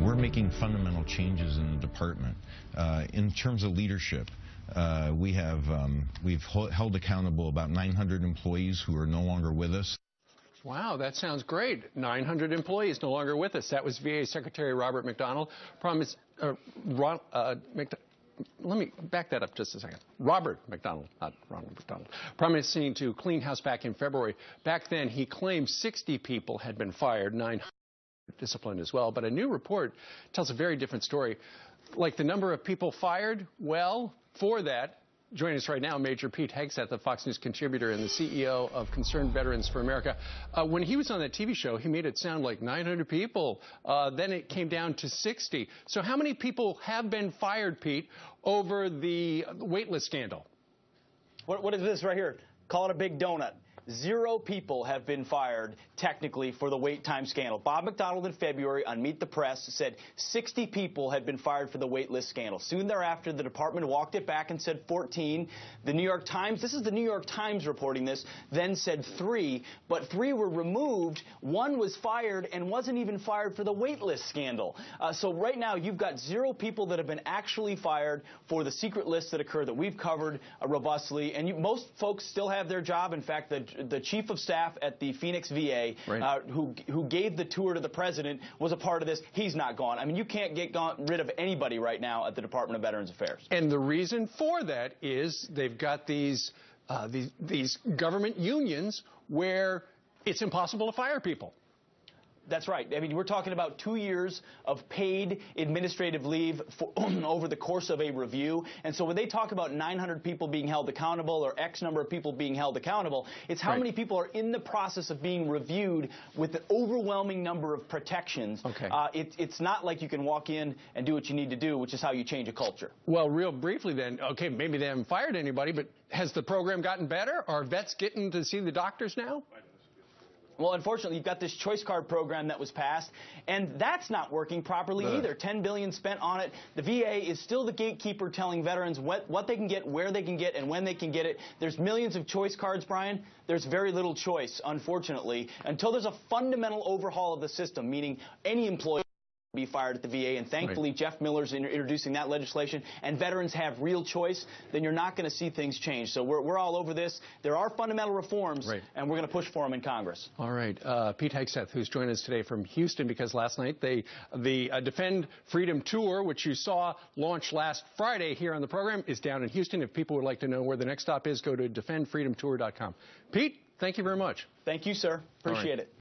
We're making fundamental changes in the department. In terms of leadership, we've held accountable about 900 employees who are no longer with us. Wow, that sounds great. 900 employees no longer with us. That was VA Secretary Robert McDonald. Let me back that up just a second. Robert McDonald, not Ronald McDonald, promising to clean house back in February. Back then, he claimed 60 people had been fired, 900 disciplined as well. But a new report tells a very different story. Like the number of people fired, well, for that, joining us right now, Major Pete Hegseth, a Fox News contributor and the CEO of Concerned Veterans for America. When he was on that TV show, he made it sound like 900 people. Then it came down to 60. So how many people have been fired, Pete, over the waitlist scandal? What is this right here? Call it a big donut. 0 people have been fired, technically, for the wait time scandal. Bob McDonald in February on Meet the Press said 60 people had been fired for the wait list scandal. Soon thereafter, the department walked it back and said 14. The New York Times, this is the New York Times reporting this, then said 3, but 3 were removed. 1 was fired and wasn't even fired for the wait list scandal. So right now, you've got 0 people that have been actually fired for the secret lists that occur that we've covered robustly. And most folks still have their job. In fact, the chief of staff at the Phoenix VA, right, who gave the tour to the president, was a part of this. He's not gone. I mean, you can't get rid of anybody right now at the Department of Veterans Affairs. And the reason for that is they've got these government unions where it's impossible to fire people. That's right. I mean, we're talking about 2 years of paid administrative leave over the course of a review. And so when they talk about 900 people being held accountable or X number of people being held accountable, it's how many people are in the process of being reviewed with an overwhelming number of protections. Okay. It's not like you can walk in and do what you need to do, which is how you change a culture. Well, real briefly then, okay, maybe they haven't fired anybody, but has the program gotten better? Are vets getting to see the doctors now? Well, unfortunately, you've got this choice card program that was passed, and that's not working properly either. $10 billion spent on it. The VA is still the gatekeeper telling veterans what they can get, where they can get, and when they can get it. There's millions of choice cards, Brian. There's very little choice, unfortunately, until there's a fundamental overhaul of the system, meaning any employee be fired at the VA, and thankfully Jeff Miller's introducing that legislation, and veterans have real choice, then you're not going to see things change. So we're all over this. There are fundamental reforms, and we're going to push for them in Congress. All right. Pete Hegseth, who's joined us today from Houston, because last night the Defend Freedom Tour, which you saw launch last Friday here on the program, is down in Houston. If people would like to know where the next stop is, go to defendfreedomtour.com. Pete, thank you very much. Thank you, sir. Appreciate it.